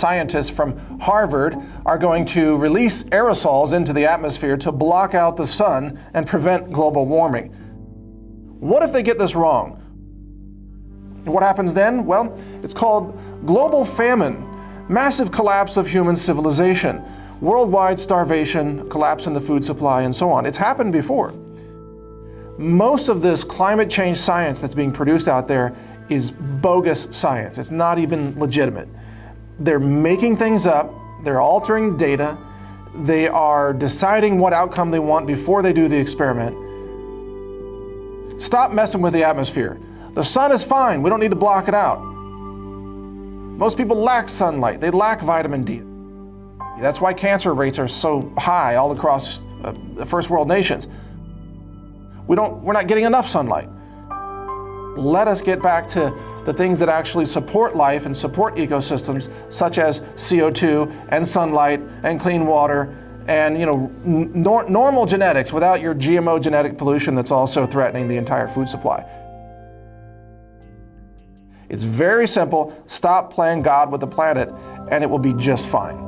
scientists from Harvard are going to release aerosols into the atmosphere to block out the sun and prevent global warming. What if they get this wrong? What happens then? Well, it's called global famine, massive collapse of human civilization, worldwide starvation, collapse in the food supply, and so on. It's happened before. Most of this climate change science that's being produced out there is bogus science. It's not even legitimate. They're making things up, they're altering data, they are deciding what outcome they want before they do the experiment. Stop messing with the atmosphere. The sun is fine, we don't need to block it out. Most people lack sunlight, they lack vitamin D. That's why cancer rates are so high all across the first world nations. We're not getting enough sunlight. Let us get back to the things that actually support life and support ecosystems, such as CO2 and sunlight and clean water and normal genetics without your GMO genetic pollution that's also threatening the entire food supply. It's very simple. Stop playing God with the planet and it will be just fine.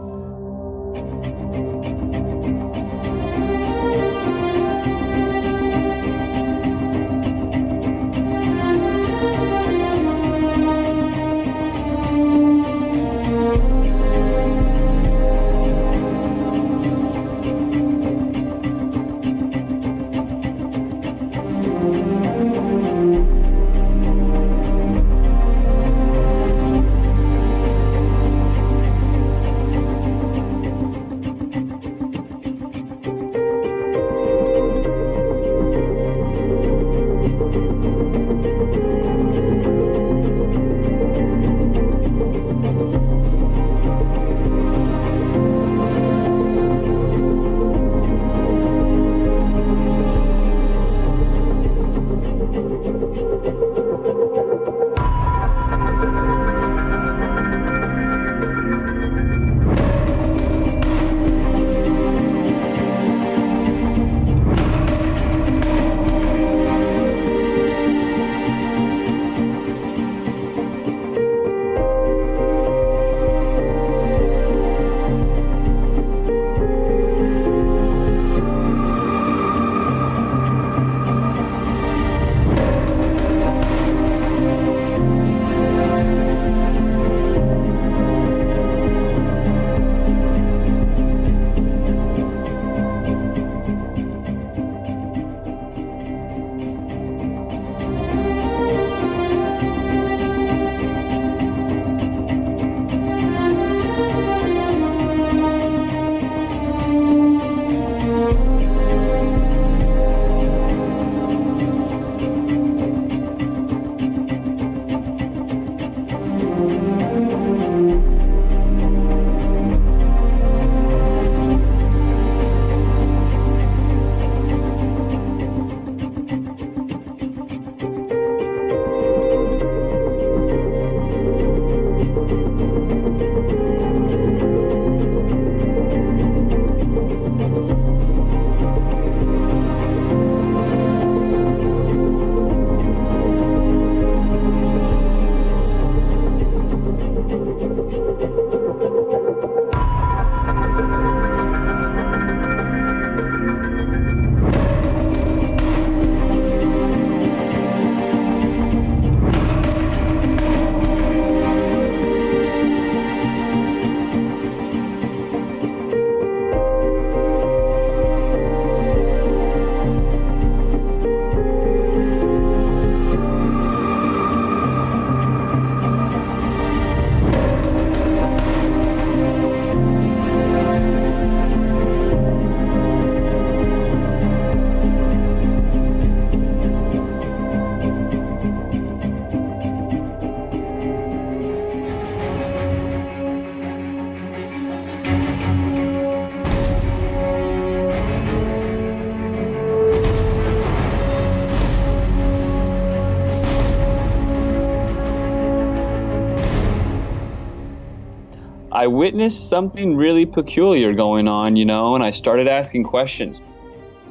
I witnessed something really peculiar going on, and I started asking questions.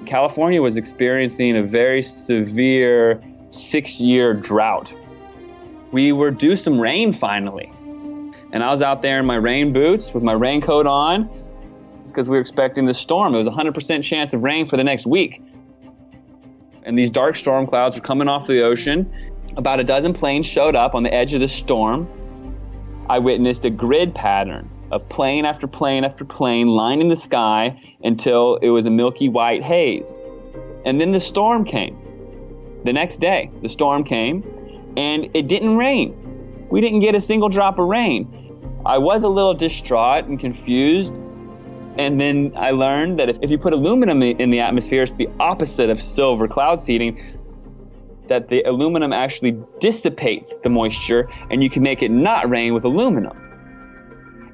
California was experiencing a very severe 6-year drought. We were due some rain finally. And I was out there in my rain boots with my raincoat on because we were expecting the storm. It was a 100% chance of rain for the next week. And these dark storm clouds were coming off the ocean. About a dozen planes showed up on the edge of the storm. I witnessed a grid pattern of plane after plane after plane lining the sky until it was a milky white haze. And then the storm came. The next day, the storm came, and it didn't rain. We didn't get a single drop of rain. I was a little distraught and confused. And then I learned that if you put aluminum in the atmosphere, it's the opposite of silver cloud seeding, that the aluminum actually dissipates the moisture and you can make it not rain with aluminum.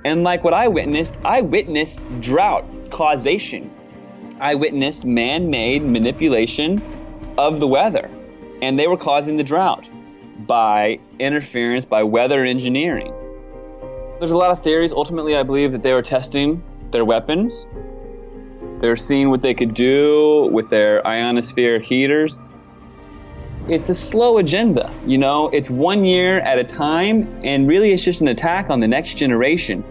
And like what I witnessed drought causation. I witnessed man-made manipulation of the weather, and they were causing the drought by interference, by weather engineering. There's a lot of theories. Ultimately, I believe that they were testing their weapons. They're seeing what they could do with their ionosphere heaters. It's a slow agenda, you know, it's 1 year at a time, and really it's just an attack on the next generation.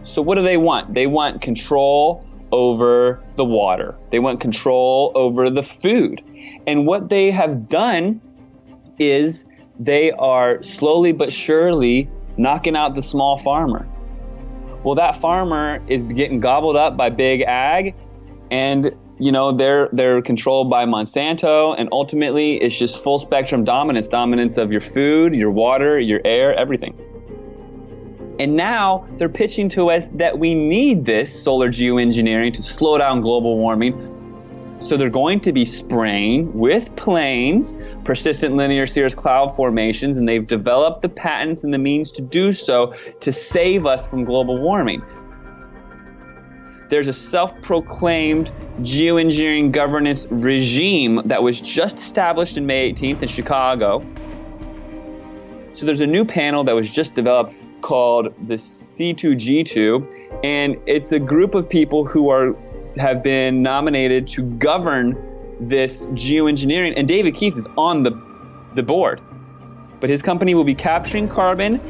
So what do they want? They want control over the water. They want control over the food. And what they have done is they are slowly but surely knocking out the small farmer. Well, that farmer is getting gobbled up by big ag, and you know, they're controlled by Monsanto, and ultimately it's just full spectrum dominance of your food, your water, your air, everything. And now they're pitching to us that we need this solar geoengineering to slow down global warming. So they're going to be spraying with planes, persistent linear cirrus cloud formations, and they've developed the patents and the means to do so to save us from global warming. There's a self-proclaimed geoengineering governance regime that was just established in May 18th in Chicago. So there's a new panel that was just developed called the C2G2, and it's a group of people who have been nominated to govern this geoengineering, and David Keith is on the board. But his company will be capturing carbon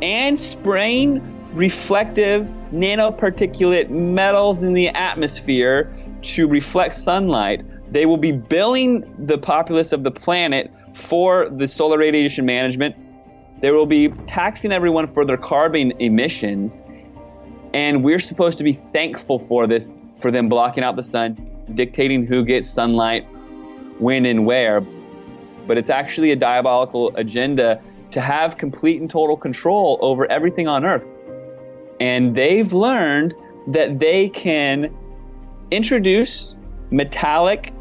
and spraying reflective nanoparticulate metals in the atmosphere to reflect sunlight. They will be billing the populace of the planet for the solar radiation management. They will be taxing everyone for their carbon emissions. And we're supposed to be thankful for this, for them blocking out the sun, dictating who gets sunlight, when and where. But it's actually a diabolical agenda to have complete and total control over everything on Earth. And they've learned that they can introduce metallic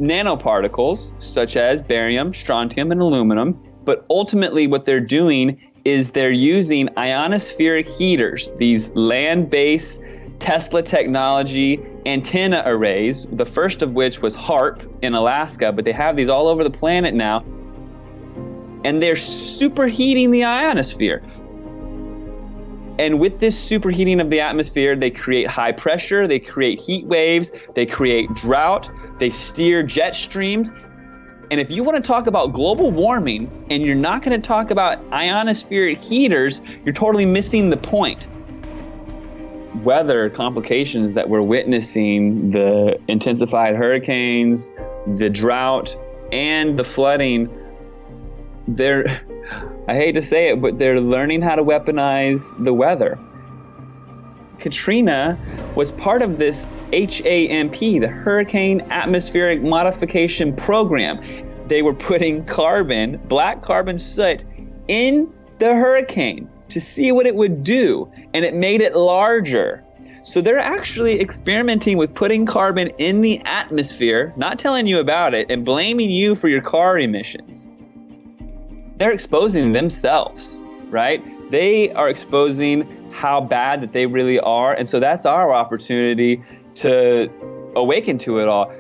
nanoparticles such as barium, strontium, and aluminum. But ultimately what they're doing is they're using ionospheric heaters, these land-based Tesla technology antenna arrays, the first of which was HARP in Alaska, but they have these all over the planet now. And they're superheating the ionosphere. And with this superheating of the atmosphere, they create high pressure, they create heat waves, they create drought, they steer jet streams. And if you want to talk about global warming and you're not going to talk about ionospheric heaters, you're totally missing the point. Weather complications that we're witnessing, the intensified hurricanes, the drought, and the flooding, I hate to say it, but they're learning how to weaponize the weather. Katrina was part of this HAMP, the Hurricane Atmospheric Modification Program. They were putting carbon, black carbon soot, in the hurricane to see what it would do, and it made it larger. So they're actually experimenting with putting carbon in the atmosphere, not telling you about it, and blaming you for your car emissions. They're exposing themselves, right? They are exposing how bad that they really are. And so that's our opportunity to awaken to it all.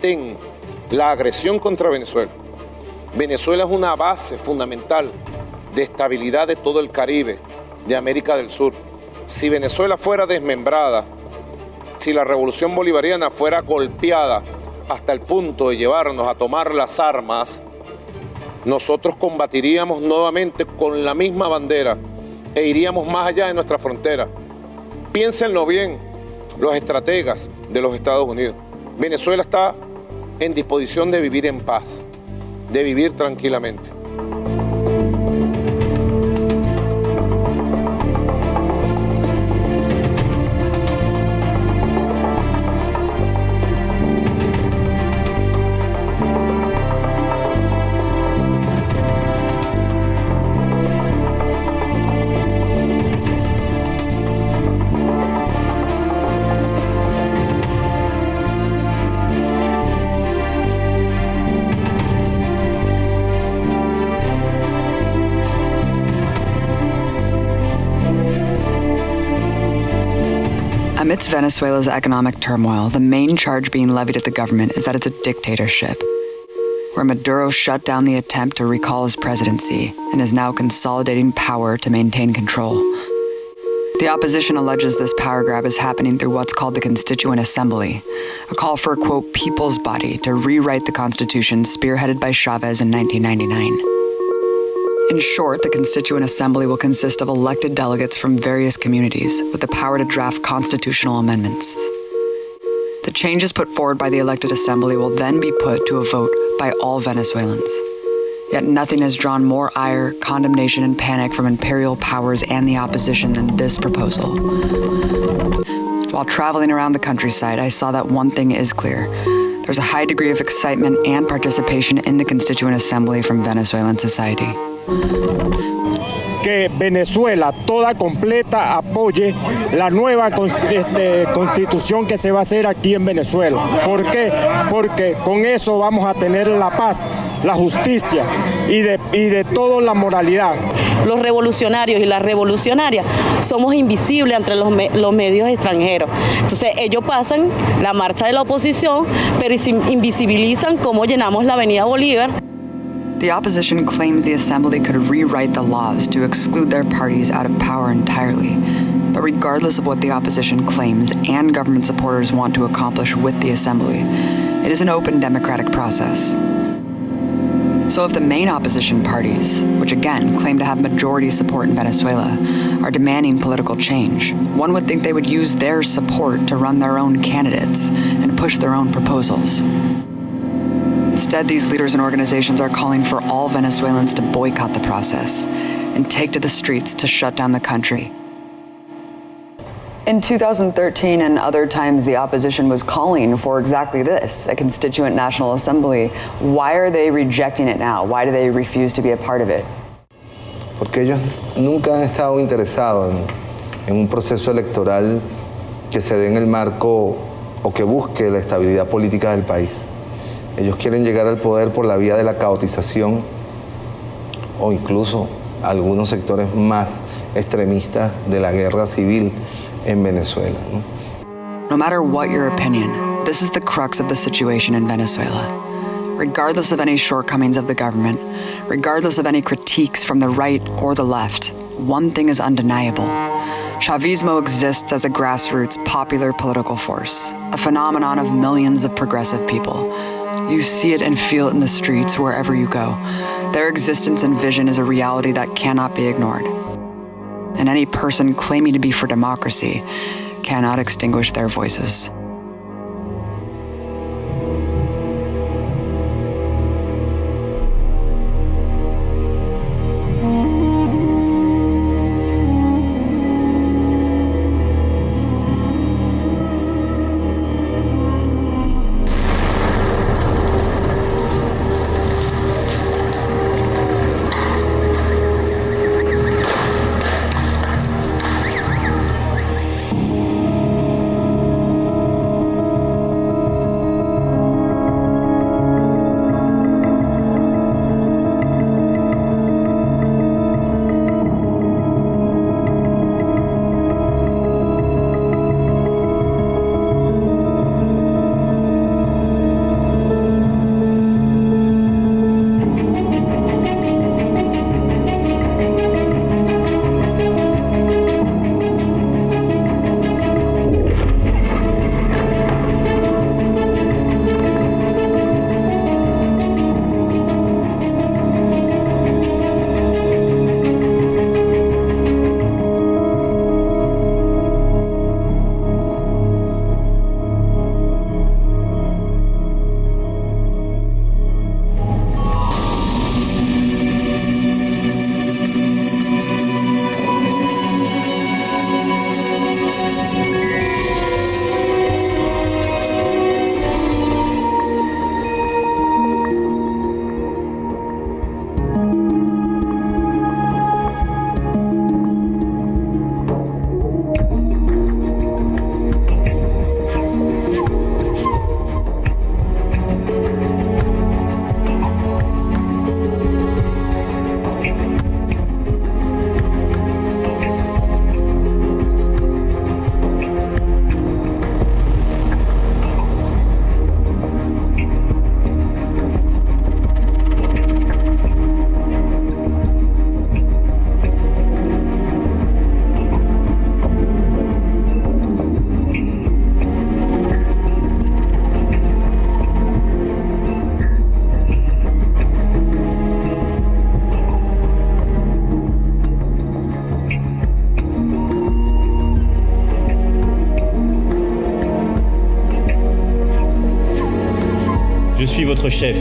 detén la agresión contra Venezuela. Venezuela es una base fundamental de estabilidad de todo el Caribe, de América del Sur. Si Venezuela fuera desmembrada, si la revolución bolivariana fuera golpeada hasta el punto de llevarnos a tomar las armas, nosotros combatiríamos nuevamente con la misma bandera e iríamos más allá de nuestra frontera. Piénsenlo bien, los estrategas de los Estados Unidos. Venezuela está en disposición de vivir en paz, de vivir tranquilamente. Amidst Venezuela's economic turmoil, the main charge being levied at the government is that it's a dictatorship, where Maduro shut down the attempt to recall his presidency and is now consolidating power to maintain control. The opposition alleges this power grab is happening through what's called the Constituent Assembly, a call for a, quote, people's body to rewrite the Constitution spearheaded by Chavez in 1999. In short, the Constituent Assembly will consist of elected delegates from various communities with the power to draft constitutional amendments. The changes put forward by the elected assembly will then be put to a vote by all Venezuelans. Yet nothing has drawn more ire, condemnation, and panic from imperial powers and the opposition than this proposal. While traveling around the countryside, I saw that one thing is clear. There's a high degree of excitement and participation in the Constituent Assembly from Venezuelan society. Que Venezuela toda completa apoye la nueva constitución que se va a hacer aquí en Venezuela. ¿Por qué? Porque con eso vamos a tener la paz, la justicia y de toda la moralidad. Los revolucionarios y las revolucionarias somos invisibles entre los medios extranjeros. Entonces ellos pasan la marcha de la oposición, pero invisibilizan cómo llenamos la Avenida Bolívar. The opposition claims the assembly could rewrite the laws to exclude their parties out of power entirely. But regardless of what the opposition claims and government supporters want to accomplish with the assembly, it is an open democratic process. So if the main opposition parties, which again claim to have majority support in Venezuela, are demanding political change, one would think they would use their support to run their own candidates and push their own proposals. Instead, these leaders and organizations are calling for all Venezuelans to boycott the process and take to the streets to shut down the country. In 2013 and other times, the opposition was calling for exactly this, a Constituent National Assembly. Why are they rejecting it now? Why do they refuse to be a part of it? Porque ellos nunca han estado interesados en un proceso electoral que se dé en el marco o que busque la estabilidad política del país. Ellos quieren llegar al poder por la vía de la caotización o incluso algunos sectores más extremistas de la guerra civil en Venezuela, ¿no? No matter what your opinion, this is the crux of the situation in Venezuela. Regardless of any shortcomings of the government, regardless of any critiques from the right or the left, one thing is undeniable. Chavismo exists as a grassroots popular political force, a phenomenon of millions of progressive people. You see it and feel it in the streets wherever you go. Their existence and vision is a reality that cannot be ignored. And any person claiming to be for democracy cannot extinguish their voices. votre chef.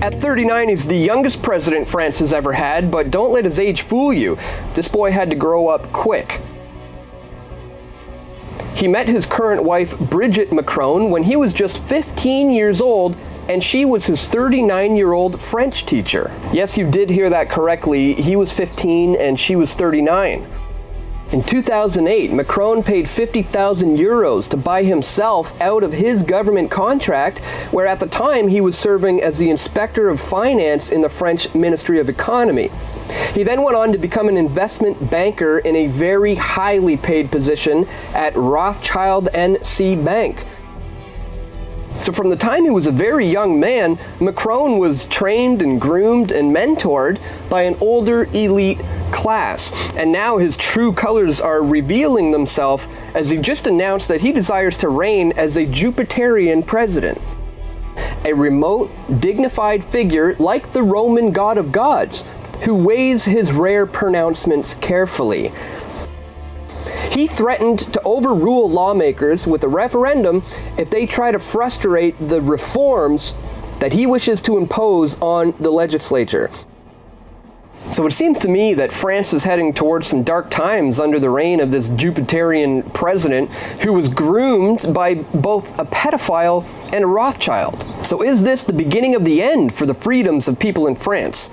At 39, he's the youngest president France has ever had, but don't let his age fool you. This boy had to grow up quick. He met his current wife, Brigitte Macron, when he was just 15 years old, and she was his 39-year-old French teacher. Yes, you did hear that correctly. He was 15 and she was 39. In 2008, Macron paid 50,000 euros to buy himself out of his government contract, where at the time he was serving as the Inspector of Finance in the French Ministry of Economy. He then went on to become an investment banker in a very highly paid position at Rothschild & C Bank. So from the time he was a very young man, Macron was trained and groomed and mentored by an older elite class. And now his true colors are revealing themselves as he just announced that he desires to reign as a Jupiterian president. A remote, dignified figure like the Roman god of gods, who weighs his rare pronouncements carefully. He threatened to overrule lawmakers with a referendum if they try to frustrate the reforms that he wishes to impose on the legislature. So it seems to me that France is heading towards some dark times under the reign of this Jupiterian president who was groomed by both a pedophile and a Rothschild. So is this the beginning of the end for the freedoms of people in France?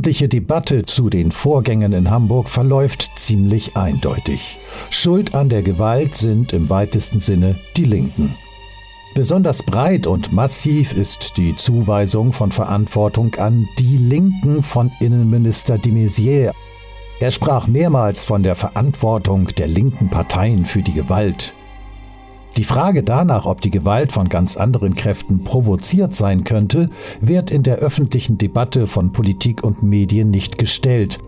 öffentliche Debatte zu den Vorgängen in Hamburg verläuft ziemlich eindeutig. Schuld an der Gewalt sind im weitesten Sinne die Linken. Besonders breit und massiv ist die Zuweisung von Verantwortung an die Linken von Innenminister de Maizière. Er sprach mehrmals von der Verantwortung der linken Parteien für die Gewalt. Die Frage danach, ob die Gewalt von ganz anderen Kräften provoziert sein könnte, wird in der öffentlichen Debatte von Politik und Medien nicht gestellt.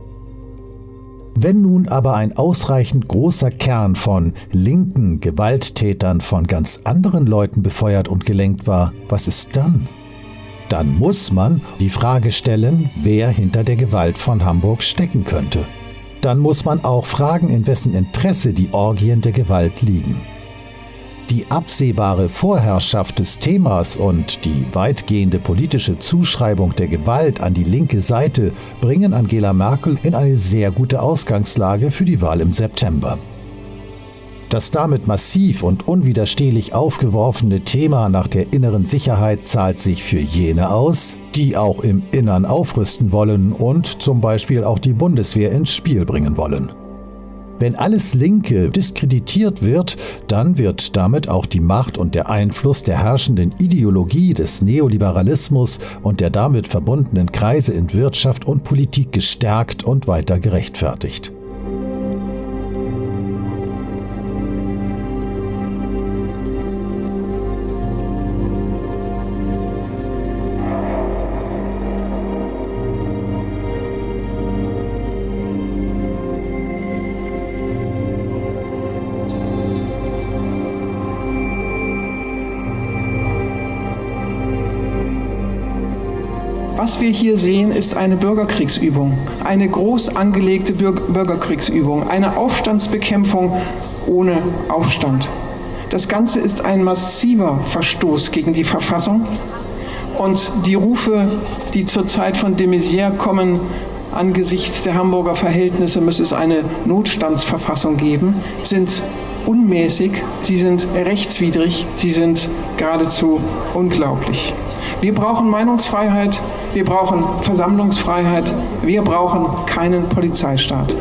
Wenn nun aber ein ausreichend großer Kern von linken Gewalttätern von ganz anderen Leuten befeuert und gelenkt war, was ist dann? Dann muss man die Frage stellen, wer hinter der Gewalt von Hamburg stecken könnte. Dann muss man auch fragen, in wessen Interesse die Orgien der Gewalt liegen. Die absehbare Vorherrschaft des Themas und die weitgehende politische Zuschreibung der Gewalt an die linke Seite bringen Angela Merkel in eine sehr gute Ausgangslage für die Wahl im September. Das damit massiv und unwiderstehlich aufgeworfene Thema nach der inneren Sicherheit zahlt sich für jene aus, die auch im Innern aufrüsten wollen und zum Beispiel auch die Bundeswehr ins Spiel bringen wollen. Wenn alles Linke diskreditiert wird, dann wird damit auch die Macht und der Einfluss der herrschenden Ideologie des Neoliberalismus und der damit verbundenen Kreise in Wirtschaft und Politik gestärkt und weiter gerechtfertigt. Was wir hier sehen, ist eine Bürgerkriegsübung, eine groß angelegte Bürgerkriegsübung, eine Aufstandsbekämpfung ohne Aufstand. Das Ganze ist ein massiver Verstoß gegen die Verfassung und die Rufe, die zurzeit von de Maizière kommen, angesichts der Hamburger Verhältnisse müsse es eine Notstandsverfassung geben, sind unmäßig, sie sind rechtswidrig, sie sind geradezu unglaublich. Wir brauchen Meinungsfreiheit, wir brauchen Versammlungsfreiheit, wir brauchen keinen Polizeistaat.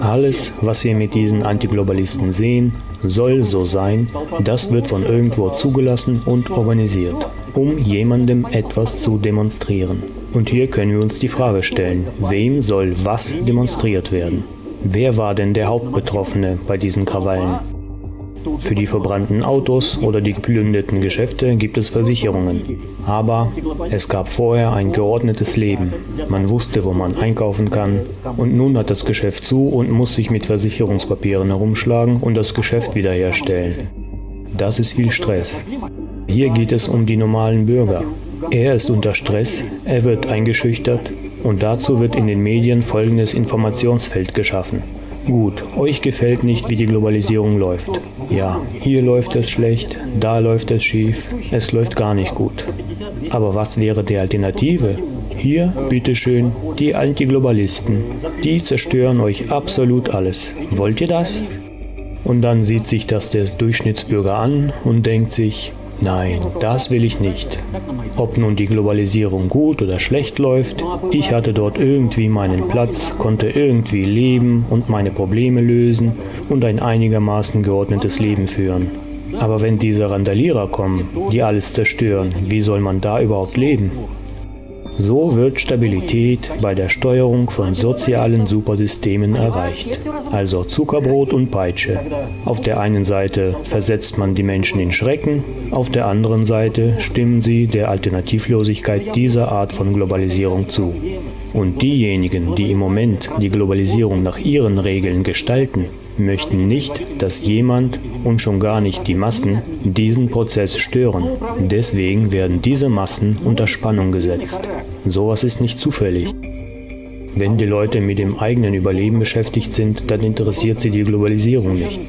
Alles, was wir mit diesen Antiglobalisten sehen, soll so sein, das wird von irgendwo zugelassen und organisiert, um jemandem etwas zu demonstrieren. Und hier können wir uns die Frage stellen, wem soll was demonstriert werden? Wer war denn der Hauptbetroffene bei diesen Krawallen? Für die verbrannten Autos oder die geplünderten Geschäfte gibt es Versicherungen. Aber es gab vorher ein geordnetes Leben. Man wusste, wo man einkaufen kann. Und nun hat das Geschäft zu und muss sich mit Versicherungspapieren herumschlagen und das Geschäft wiederherstellen. Das ist viel Stress. Hier geht es um die normalen Bürger. Er ist unter Stress, er wird eingeschüchtert und dazu wird in den Medien folgendes Informationsfeld geschaffen. Gut, euch gefällt nicht, wie die Globalisierung läuft. Ja, hier läuft es schlecht, da läuft es schief, es läuft gar nicht gut. Aber was wäre die Alternative? Hier, bitteschön, die Antiglobalisten. Die zerstören euch absolut alles. Wollt ihr das? Und dann sieht sich das der Durchschnittsbürger an und denkt sich, nein, das will ich nicht. Ob nun die Globalisierung gut oder schlecht läuft, ich hatte dort irgendwie meinen Platz, konnte irgendwie leben und meine Probleme lösen und ein einigermaßen geordnetes Leben führen. Aber wenn diese Randalierer kommen, die alles zerstören, wie soll man da überhaupt leben? So wird Stabilität bei der Steuerung von sozialen Supersystemen erreicht. Also Zuckerbrot und Peitsche. Auf der einen Seite versetzt man die Menschen in Schrecken, auf der anderen Seite stimmen sie der Alternativlosigkeit dieser Art von Globalisierung zu. Und diejenigen, die im Moment die Globalisierung nach ihren Regeln gestalten, möchten nicht, dass jemand und schon gar nicht die Massen diesen Prozess stören. Deswegen werden diese Massen unter Spannung gesetzt. Sowas ist nicht zufällig. Wenn die Leute mit dem eigenen Überleben beschäftigt sind, dann interessiert sie die Globalisierung nicht.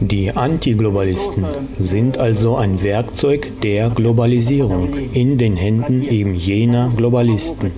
Die Antiglobalisten sind also ein Werkzeug der Globalisierung in den Händen eben jener Globalisten.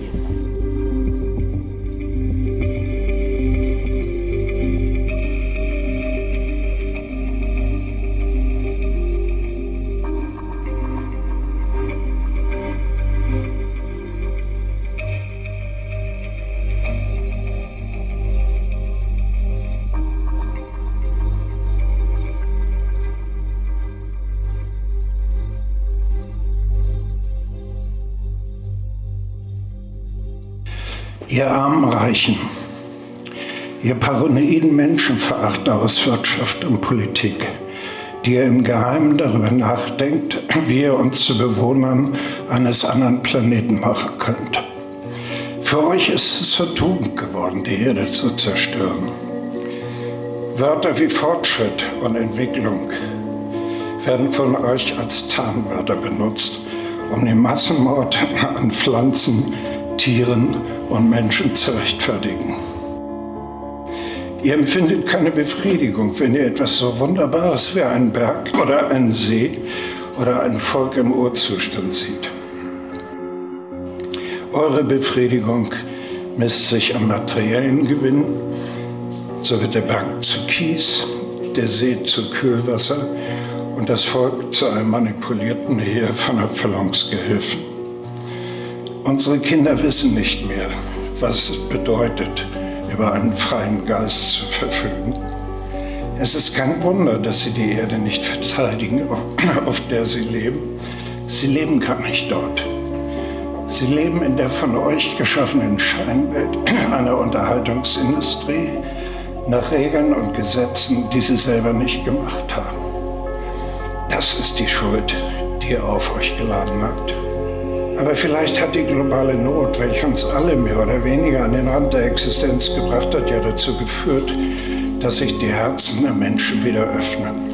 Ihr armen Reichen, ihr paranoiden Menschenverachter aus Wirtschaft und Politik, die ihr im Geheimen darüber nachdenkt, wie ihr uns zu Bewohnern eines anderen Planeten machen könnt. Für euch ist es zur Tugend geworden, die Erde zu zerstören. Wörter wie Fortschritt und Entwicklung werden von euch als Tarnwörter benutzt, um den Massenmord an Pflanzen, Tieren und Menschen zu rechtfertigen. Ihr empfindet keine Befriedigung, wenn ihr etwas so Wunderbares wie einen Berg oder einen See oder ein Volk im Urzustand seht. Eure Befriedigung misst sich am materiellen Gewinn. So wird der Berg zu Kies, der See zu Kühlwasser und das Volk zu einem manipulierten Heer von Erfüllungsgehilfen. Unsere Kinder wissen nicht mehr, was es bedeutet, über einen freien Geist zu verfügen. Es ist kein Wunder, dass sie die Erde nicht verteidigen, auf der sie leben. Sie leben gar nicht dort. Sie leben in der von euch geschaffenen Scheinwelt einer Unterhaltungsindustrie nach Regeln und Gesetzen, die sie selber nicht gemacht haben. Das ist die Schuld, die ihr auf euch geladen habt. Aber vielleicht hat die globale Not, welche uns alle mehr oder weniger an den Rand der Existenz gebracht hat, ja dazu geführt, dass sich die Herzen der Menschen wieder öffnen.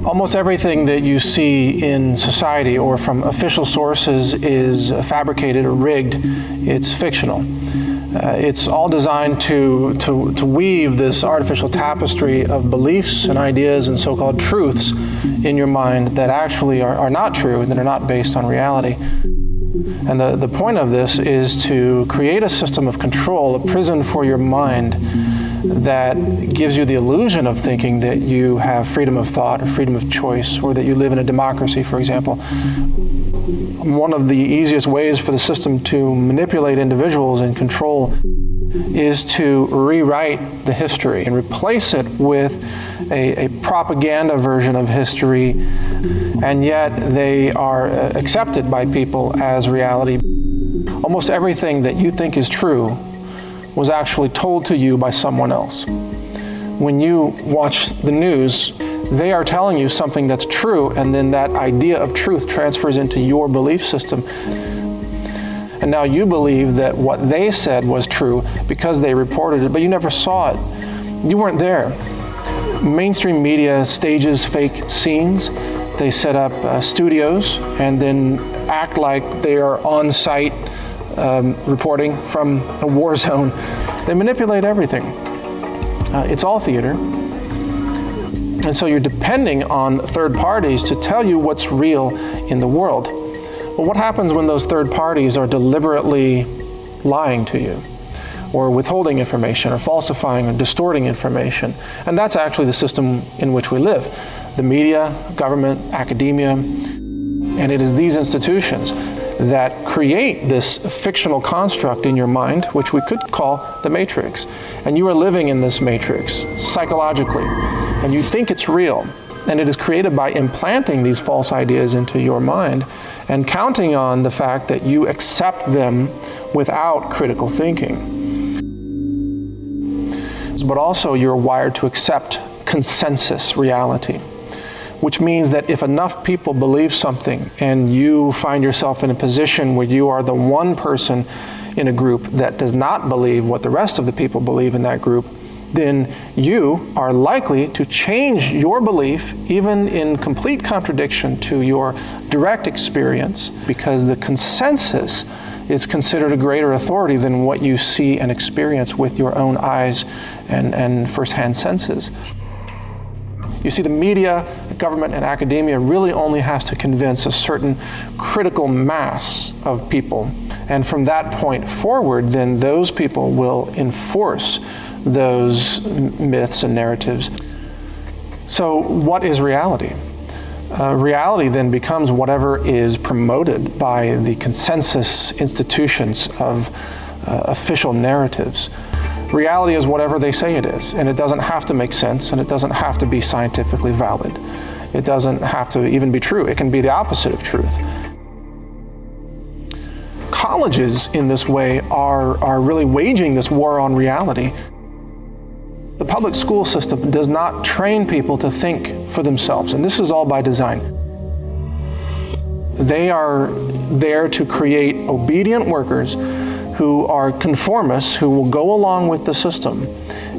Almost everything that you see in society or from official sources is fabricated or rigged. It's fictional. It's all designed to weave this artificial tapestry of beliefs and ideas and so-called truths in your mind that actually are not true and that are not based on reality. And the point of this is to create a system of control, a prison for your mind that gives you the illusion of thinking that you have freedom of thought or freedom of choice, or that you live in a democracy, for example. One of the easiest ways for the system to manipulate individuals and control is to rewrite the history and replace it with a propaganda version of history, and yet they are accepted by people as reality. Almost everything that you think is true was actually told to you by someone else. When you watch the news, they are telling you something that's true, and then that idea of truth transfers into your belief system. And now you believe that what they said was true because they reported it, but you never saw it. You weren't there. Mainstream media stages fake scenes. They set up studios and then act like they are on site reporting from a war zone. They manipulate everything. It's all theater. And so you're depending on third parties to tell you what's real in the world. Well, what happens when those third parties are deliberately lying to you, or withholding information, or falsifying, or distorting information? And that's actually the system in which we live. The media, government, academia, and it is these institutions that create this fictional construct in your mind, which we could call the matrix. And you are living in this matrix psychologically, and you think it's real. And it is created by implanting these false ideas into your mind and counting on the fact that you accept them without critical thinking. But also you're wired to accept consensus reality, which means that if enough people believe something and you find yourself in a position where you are the one person in a group that does not believe what the rest of the people believe in that group, then you are likely to change your belief, even in complete contradiction to your direct experience, because the consensus is considered a greater authority than what you see and experience with your own eyes and firsthand senses. You see, the media, government, and academia really only has to convince a certain critical mass of people. And from that point forward, then those people will enforce those myths and narratives. So what is reality? Reality then becomes whatever is promoted by the consensus institutions of official narratives. Reality is whatever they say it is, and it doesn't have to make sense, and it doesn't have to be scientifically valid. It doesn't have to even be true. It can be the opposite of truth. Colleges, in this way, are really waging this war on reality. The public school system does not train people to think for themselves, and this is all by design. They are there to create obedient workers who are conformists, who will go along with the system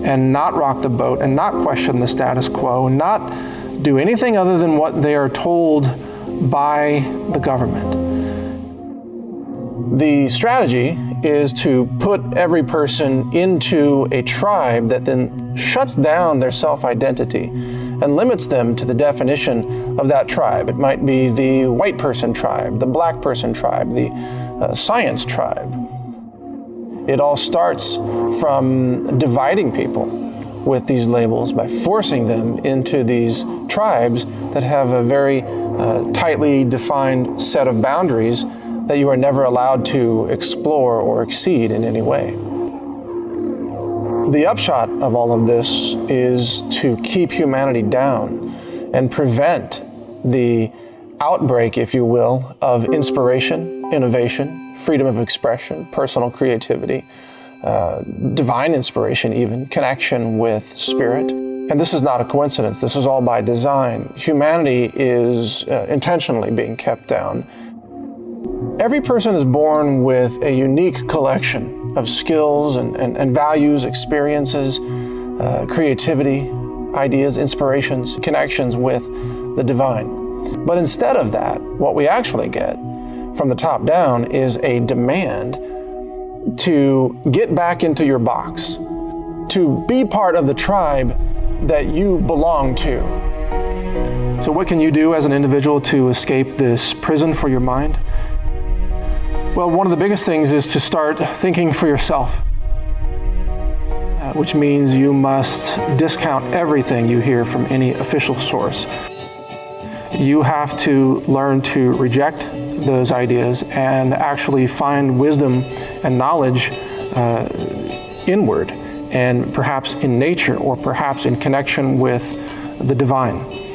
and not rock the boat and not question the status quo and not do anything other than what they are told by the government. The strategy is to put every person into a tribe that then shuts down their self-identity and limits them to the definition of that tribe. It might be the white person tribe, the black person tribe, the science tribe. It all starts from dividing people with these labels by forcing them into these tribes that have a very tightly defined set of boundaries that you are never allowed to explore or exceed in any way. The upshot of all of this is to keep humanity down and prevent the outbreak, if you will, of inspiration, innovation, freedom of expression, personal creativity, divine inspiration even, connection with spirit. And this is not a coincidence. This is all by design. Humanity is intentionally being kept down. Every person is born with a unique collection of skills and values, experiences, creativity, ideas, inspirations, connections with the divine. But instead of that, what we actually get from the top down is a demand to get back into your box, to be part of the tribe that you belong to. So what can you do as an individual to escape this prison for your mind? Well, one of the biggest things is to start thinking for yourself, which means you must discount everything you hear from any official source. You have to learn to reject those ideas and actually find wisdom and knowledge inward, and perhaps in nature, or perhaps in connection with the divine.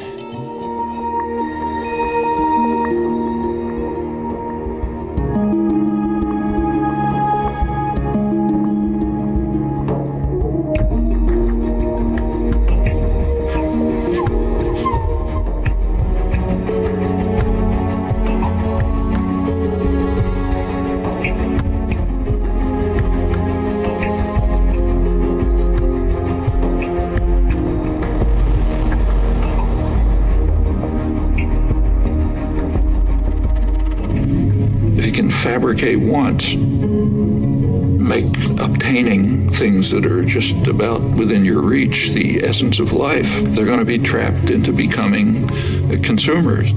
Fabricate once, make obtaining things that are just about within your reach the essence of life, they're going to be trapped into becoming consumers.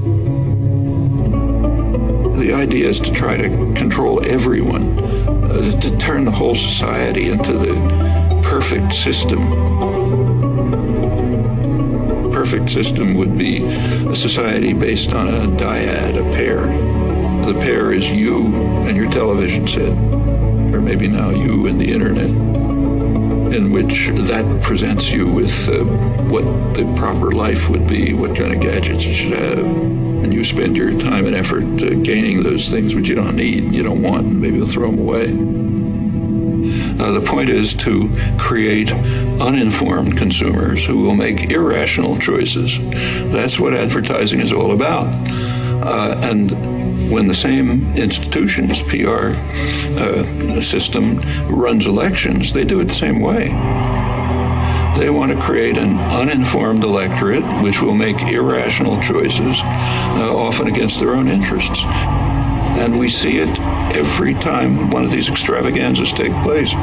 The idea is to try to control everyone, to turn the whole society into the perfect system. Perfect system would be a society based on a dyad, a pair. The pair is you and your television set, or maybe now you and the internet, in which that presents you with what the proper life would be, what kind of gadgets you should have, and you spend your time and effort gaining those things which you don't need and you don't want, and maybe you'll throw them away. The point is to create uninformed consumers who will make irrational choices. That's what advertising is all about. And when the same institution's PR system runs elections, they do it the same way. They want to create an uninformed electorate which will make irrational choices, often against their own interests. And we see it every time one of these extravaganzas take place.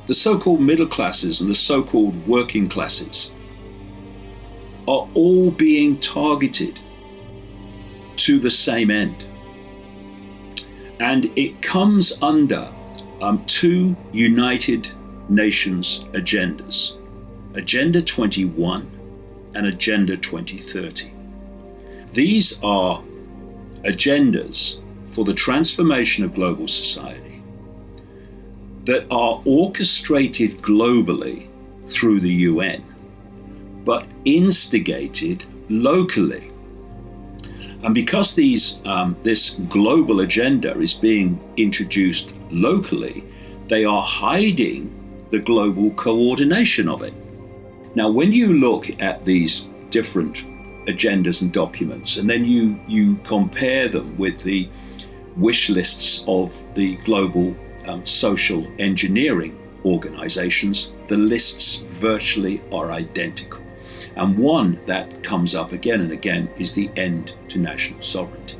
The so-called middle classes and the so-called working classes are all being targeted to the same end. And it comes under two United Nations agendas, Agenda 21 and Agenda 2030. These are agendas for the transformation of global society that are orchestrated globally through the UN, but instigated locally. And because this global agenda is being introduced locally, they are hiding the global coordination of it. Now, when you look at these different agendas and documents, and then you compare them with the wish lists of the global social engineering organizations, the lists virtually are identical. And one that comes up again and again is the end to national sovereignty.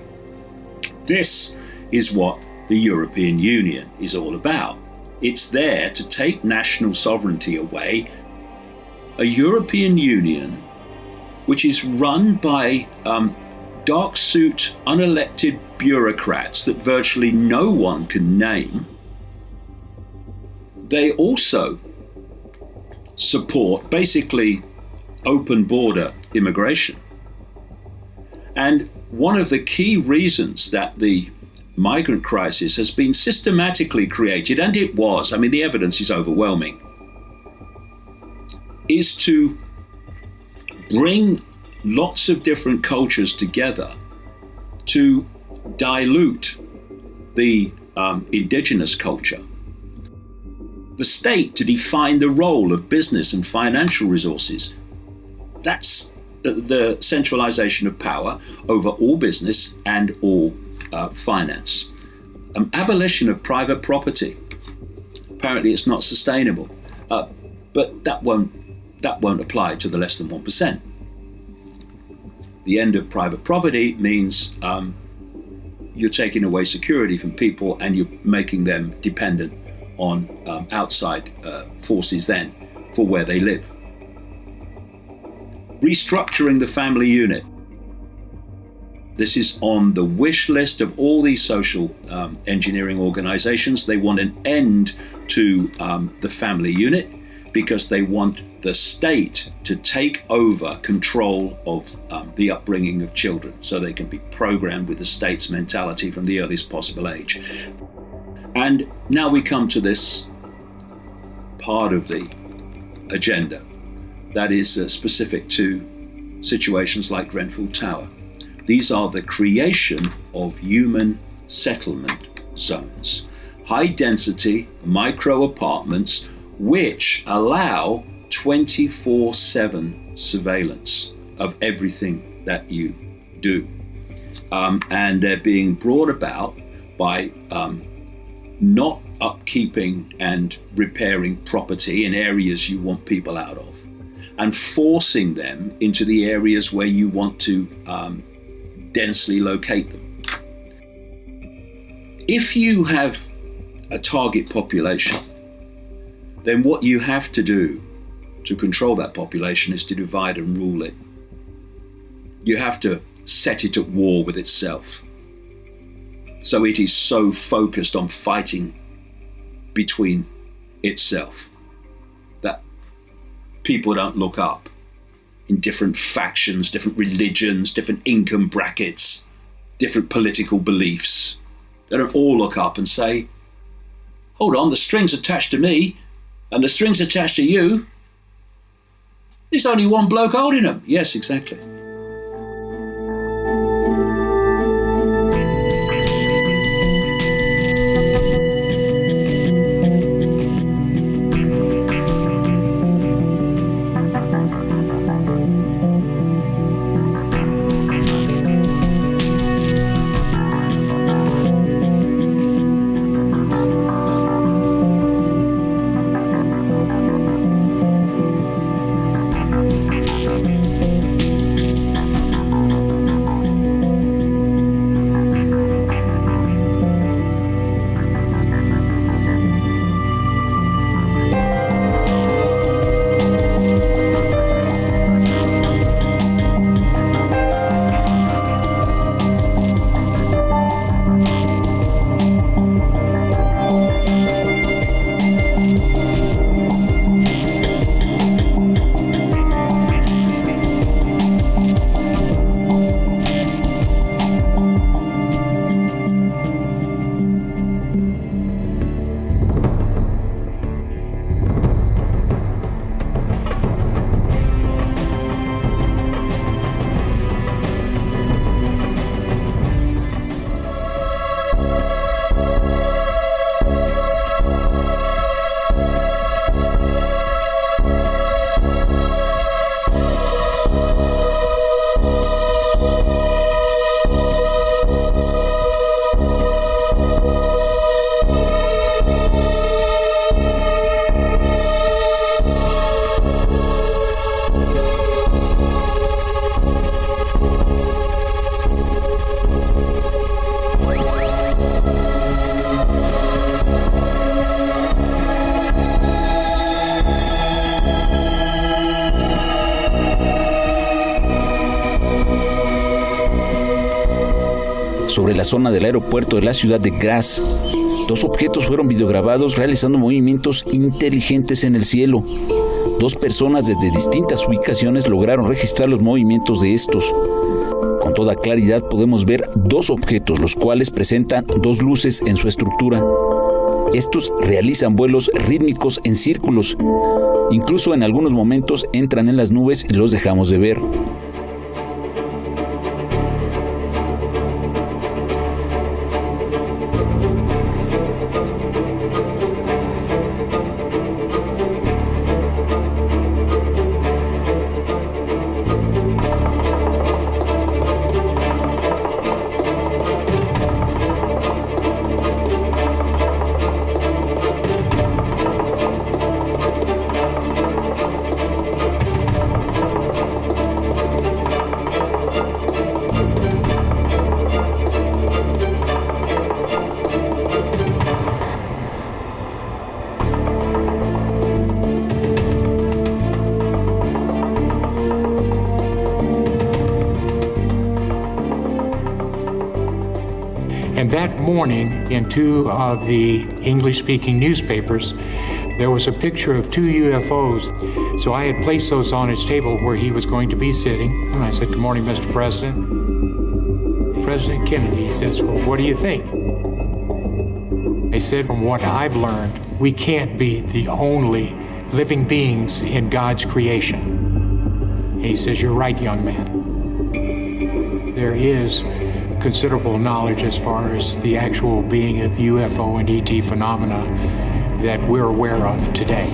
This is what the European Union is all about. It's there to take national sovereignty away. A European Union which is run by dark suit, unelected bureaucrats that virtually no one can name. They also support basically open border immigration. And one of the key reasons that the migrant crisis has been systematically created, and it was, I mean, the evidence is overwhelming, is to bring lots of different cultures together to dilute the indigenous culture. The state to define the role of business and financial resources. That's the centralization of power over all business and all finance. Abolition of private property. Apparently it's not sustainable, but that won't apply to the less than 1%. The end of private property means you're taking away security from people and you're making them dependent on outside forces then for where they live. Restructuring the family unit. This is on the wish list of all these social engineering organizations. They want an end to the family unit because they want the state to take over control of the upbringing of children so they can be programmed with the state's mentality from the earliest possible age. And now we come to this part of the agenda that is specific to situations like Grenfell Tower. These are the creation of human settlement zones, high density micro apartments which allow 24/7 surveillance of everything that you do. And they're being brought about by not upkeeping and repairing property in areas you want people out of, and forcing them into the areas where you want to densely locate them. If you have a target population, then what you have to do to control that population is to divide and rule it. You have to set it at war with itself. So it is so focused on fighting between itself that people don't look up in different factions, different religions, different income brackets, different political beliefs. They don't all look up and say, hold on, the string's attached to me and the string's attached to you. There's only one bloke holding them. Yes, exactly. Sobre la zona del aeropuerto de la ciudad de Graz, 2 objetos fueron videograbados realizando movimientos inteligentes en el cielo. 2 personas desde distintas ubicaciones lograron registrar los movimientos de estos. Con toda claridad podemos ver 2 objetos, los cuales presentan 2 luces en su estructura. Estos realizan vuelos rítmicos en círculos. Incluso en algunos momentos entran en las nubes y los dejamos de ver. And that morning, in two of the English-speaking newspapers, there was a picture of two UFOs. So I had placed those on his table where he was going to be sitting. And I said, "Good morning, Mr. President." President Kennedy says, "Well, what do you think?" I said, "From what I've learned, we can't be the only living beings in God's creation." He says, "You're right, young man. There is considerable knowledge as far as the actual being of UFO and ET phenomena that we're aware of today."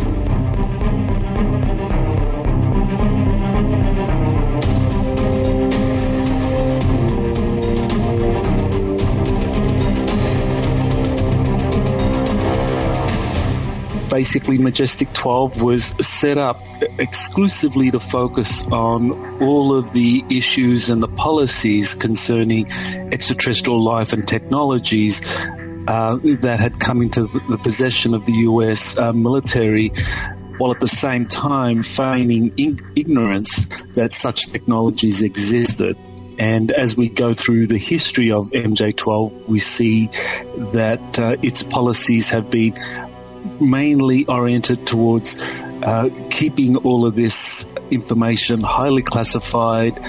Basically, Majestic 12 was set up exclusively to focus on all of the issues and the policies concerning extraterrestrial life and technologies that had come into the possession of the US military, while at the same time feigning ignorance that such technologies existed. And as we go through the history of MJ12, we see that its policies have been mainly oriented towards keeping all of this information highly classified,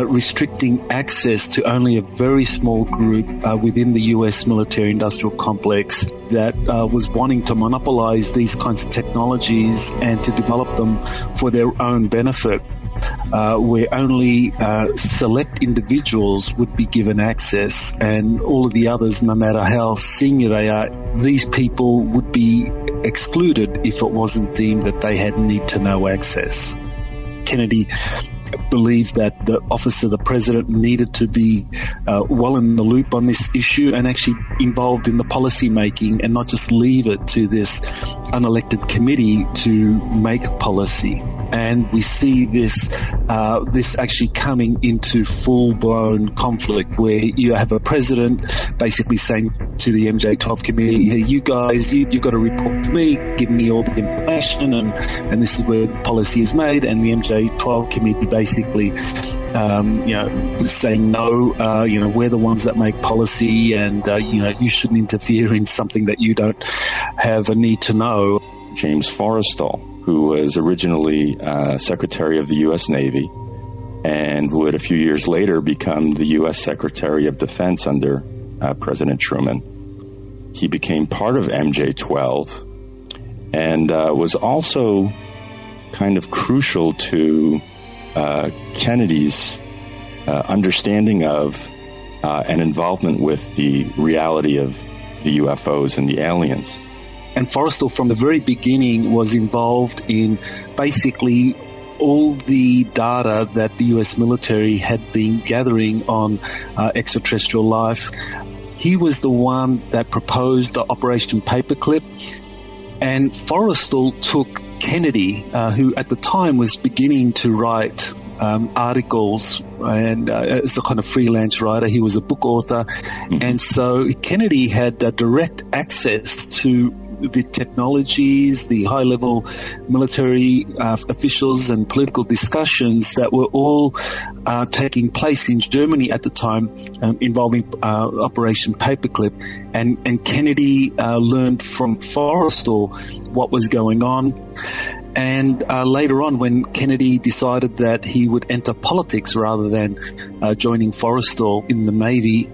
restricting access to only a very small group within the US military-industrial complex that was wanting to monopolize these kinds of technologies and to develop them for their own benefit, where only select individuals would be given access, and all of the others, no matter how senior they are, these people would be excluded if it wasn't deemed that they had need-to-know access. Kennedy believed that the office of the president needed to be well in the loop on this issue and actually involved in the policy making, and not just leave it to this unelected committee to make policy. And we see this actually coming into full-blown conflict, where you have a president basically saying to the MJ12 committee, "Hey, you guys, you've got to report to me, give me all the information, and this is where policy is made." And the MJ12 committee basically saying no, we're the ones that make policy, and you shouldn't interfere in something that you don't have a need to know. James Forrestal, who was originally Secretary of the U.S. Navy and who would a few years later become the U.S. Secretary of Defense under President Truman. He became part of MJ12 and was also kind of crucial to Kennedy's understanding of and involvement with the reality of the UFOs and the aliens. And Forrestal, from the very beginning, was involved in basically all the data that the US military had been gathering on extraterrestrial life. He was the one that proposed the Operation Paperclip, and Forrestal took Kennedy, who at the time was beginning to write articles, and as a kind of freelance writer. He was a book author, and so Kennedy had direct access to the technologies, the high-level military officials and political discussions that were all taking place in Germany at the time, involving Operation Paperclip. And Kennedy learned from Forrestal what was going on. And later on, when Kennedy decided that he would enter politics rather than joining Forrestal in the Navy,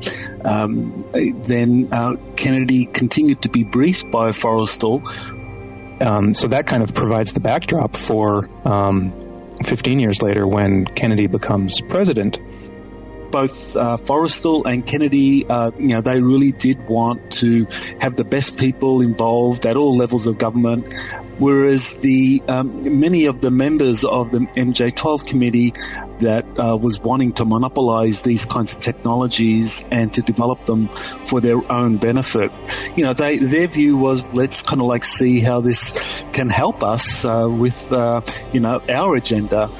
then Kennedy continued to be briefed by Forrestal. So that kind of provides the backdrop for 15 years later when Kennedy becomes president. Both Forrestal and Kennedy, they really did want to have the best people involved at all levels of government, whereas the many of the members of the MJ12 committee that was wanting to monopolize these kinds of technologies and to develop them for their own benefit, their view was, let's kind of like see how this can help us with our agenda.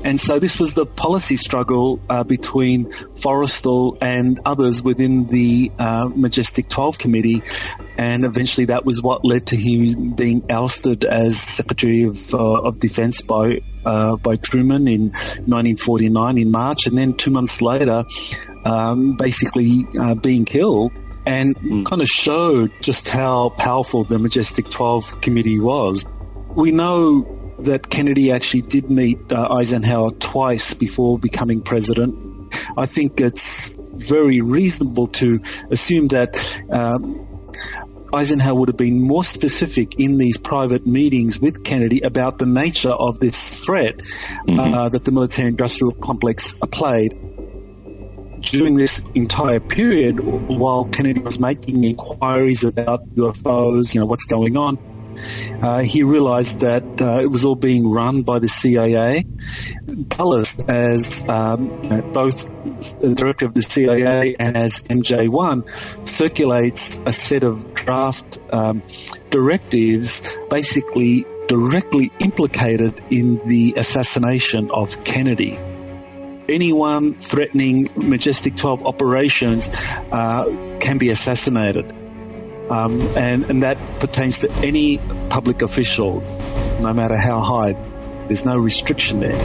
And so this was the policy struggle between Forrestal and others within the Majestic 12 Committee, and eventually that was what led to him being ousted as Secretary of Defense by Truman in 1949 in March, and then 2 months later basically being killed. and kind of showed just how powerful the Majestic 12 committee was. We know that Kennedy actually did meet Eisenhower twice before becoming president. I think it's very reasonable to assume that Eisenhower would have been more specific in these private meetings with Kennedy about the nature of this threat that the military-industrial complex played. During this entire period, while Kennedy was making inquiries about UFOs, what's going on, he realized that it was all being run by the CIA. Dulles, as both the director of the CIA and as MJ1, circulates a set of draft directives basically directly implicated in the assassination of Kennedy. Anyone threatening Majestic 12 operations can be assassinated. And that pertains to any public official, no matter how high. There's no restriction there.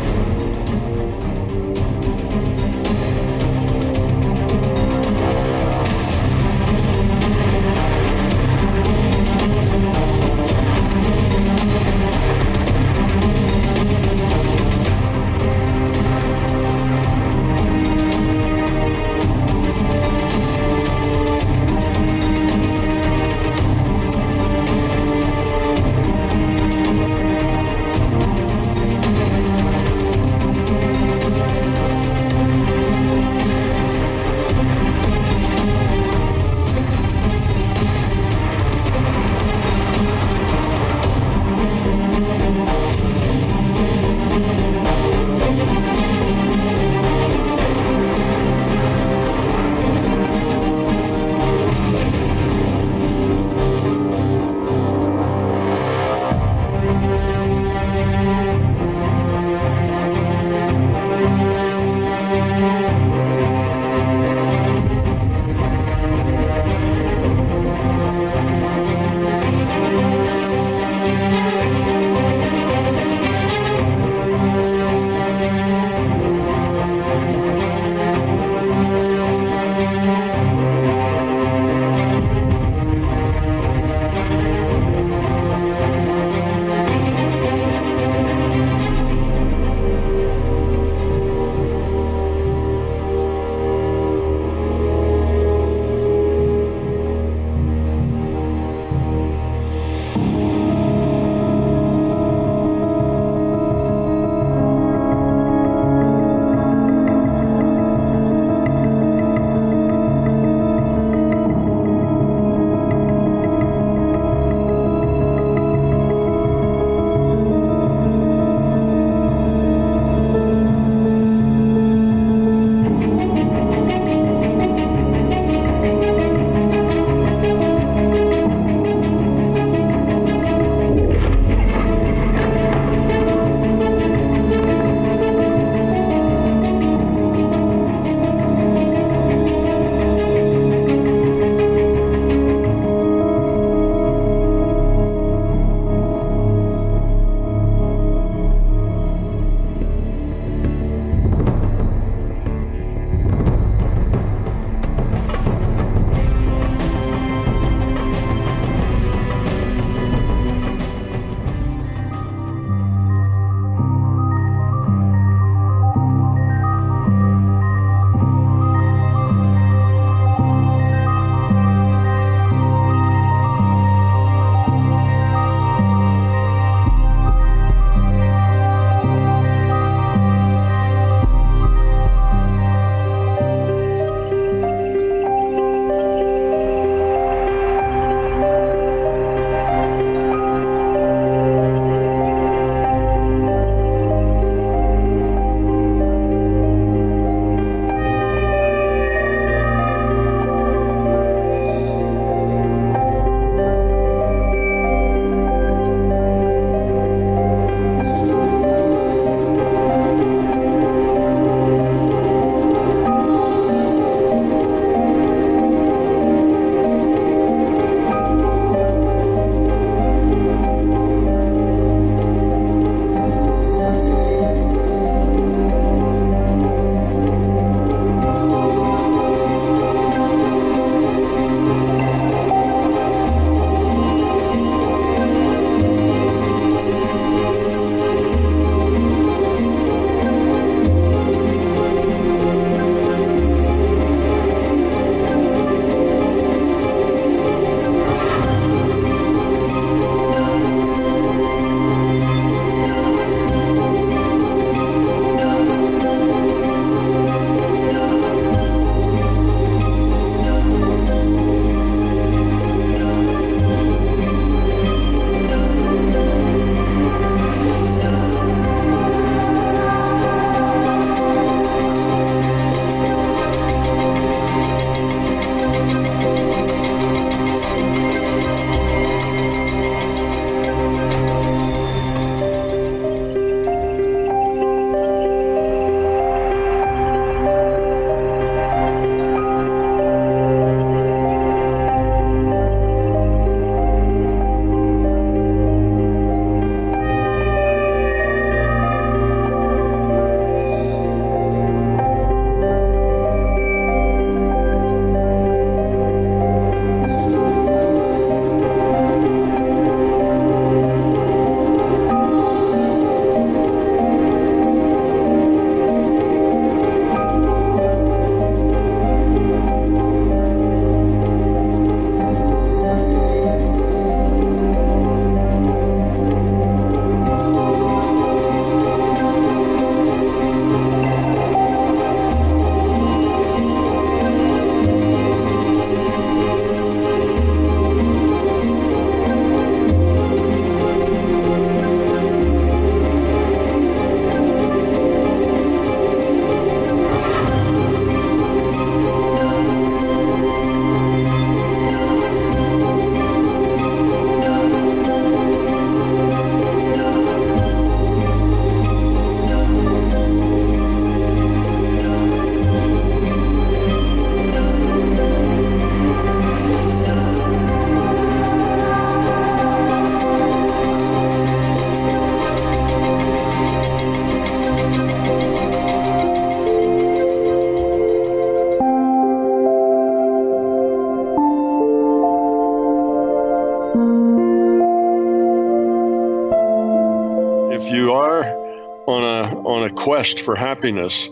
quest for happiness,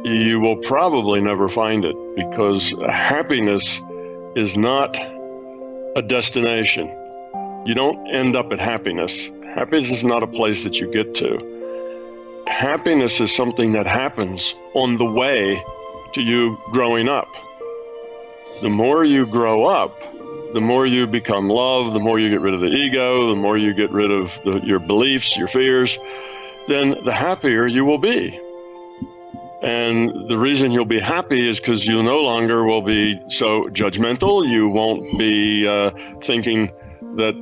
you will probably never find it, because happiness is not a destination. You don't end up at happiness. Happiness is not a place that you get to. Happiness is something that happens on the way to you growing up. The more you grow up, the more you become love, the more you get rid of the ego, the more you get rid of your beliefs, your fears, then the happier you will be. And the reason you'll be happy is because you no longer will be so judgmental. You won't be thinking that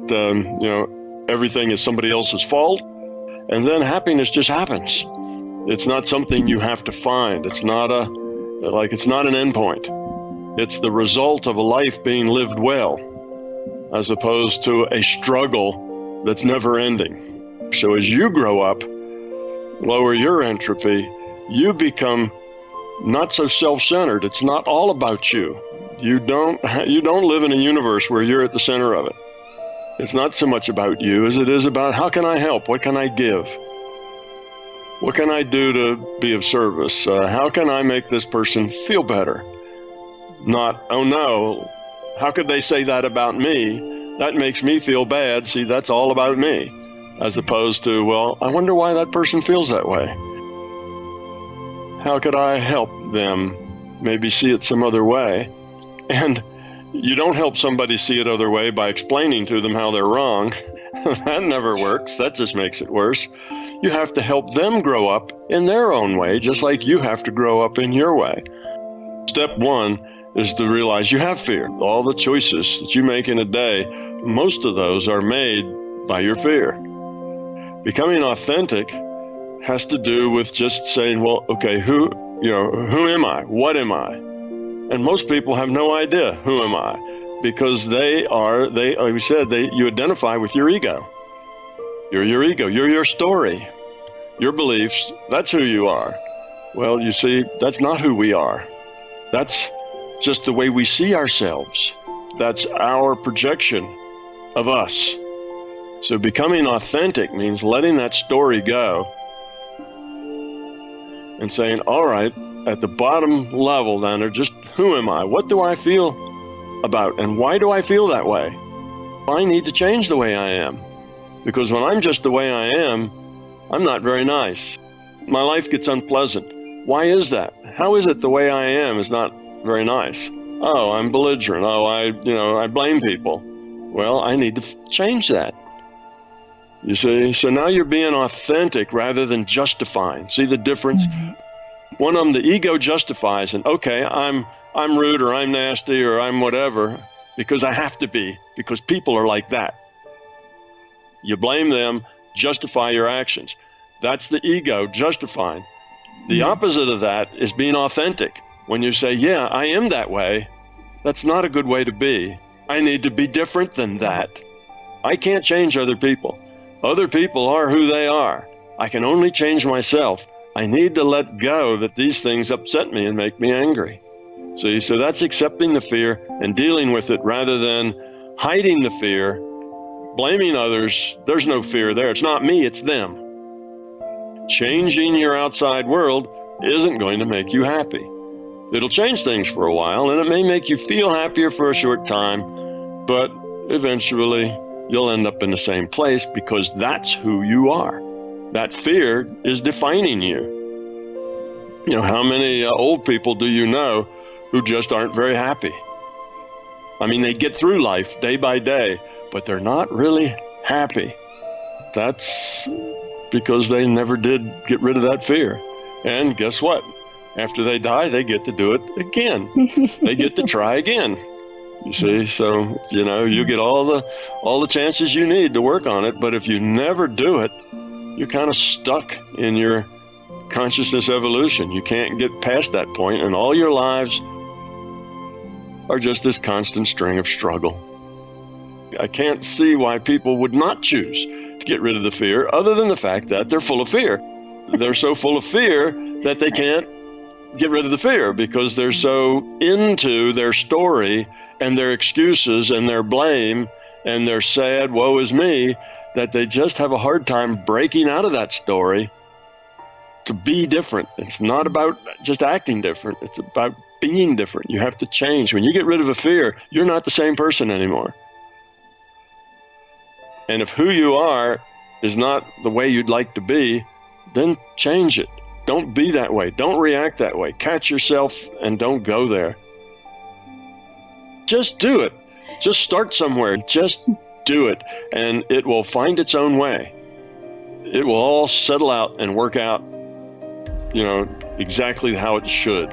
everything is somebody else's fault. And then happiness just happens. It's not something you have to find. It's not an endpoint. It's the result of a life being lived well, as opposed to a struggle that's never ending. So as you grow up, lower your entropy, you become not so self-centered. It's not all about you. You don't live in a universe where you're at the center of it. It's not so much about you as it is about how can I help? What can I give? What can I do to be of service? How can I make this person feel better? Not, oh no, how could they say that about me? That makes me feel bad. See, that's all about me. As opposed to, well, I wonder why that person feels that way. How could I help them maybe see it some other way? And you don't help somebody see it other way by explaining to them how they're wrong. That never works. That just makes it worse. You have to help them grow up in their own way, just like you have to grow up in your way. Step one is to realize you have fear. All the choices that you make in a day, most of those are made by your fear. Becoming authentic has to do with just saying, well, okay, who am I? What am I? And most people have no idea who am I, because like we said, you identify with your ego. You're your ego, you're your story, your beliefs, that's who you are. Well, you see, that's not who we are. That's just the way we see ourselves. That's our projection of us. So becoming authentic means letting that story go and saying, all right, at the bottom level then, or just who am I? What do I feel about? And why do I feel that way? I need to change the way I am. Because when I'm just the way I am, I'm not very nice. My life gets unpleasant. Why is that? How is it the way I am is not very nice? Oh, I'm belligerent. Oh, I blame people. Well, I need to change that. You see? So now you're being authentic rather than justifying. See the difference? One of them, the ego justifies, and okay, I'm rude or I'm nasty or I'm whatever because I have to be, because people are like that. You blame them, justify your actions. That's the ego justifying. The opposite of that is being authentic. When you say, yeah, I am that way, that's not a good way to be. I need to be different than that. I can't change other people. Other people are who they are. I can only change myself. I need to let go that these things upset me and make me angry. See, so that's accepting the fear and dealing with it rather than hiding the fear, blaming others. There's no fear there. It's not me, it's them. Changing your outside world isn't going to make you happy. It'll change things for a while, and it may make you feel happier for a short time, but eventually you'll end up in the same place because that's who you are. That fear is defining you. You know, how many old people do you know who just aren't very happy? I mean, they get through life day by day, but they're not really happy. That's because they never did get rid of that fear. And guess what? After they die, they get to do it again. They get to try again. You see, so, you know, you get all the chances you need to work on it, but if you never do it, you're kind of stuck in your consciousness evolution. You can't get past that point, and all your lives are just this constant string of struggle. I can't see why people would not choose to get rid of the fear, other than the fact that they're full of fear. They're so full of fear that they can't get rid of the fear because they're so into their story and their excuses and their blame and their sad woe is me that they just have a hard time breaking out of that story to be different. It's not about just acting different. It's about being different. You have to change. When you get rid of a fear, you're not the same person anymore. And if who you are is not the way you'd like to be, then change it. Don't be that way. Don't react that way. Catch yourself and don't go there. Just do it. Just start somewhere. Just do it. And it will find its own way. It will all settle out and work out, exactly how it should.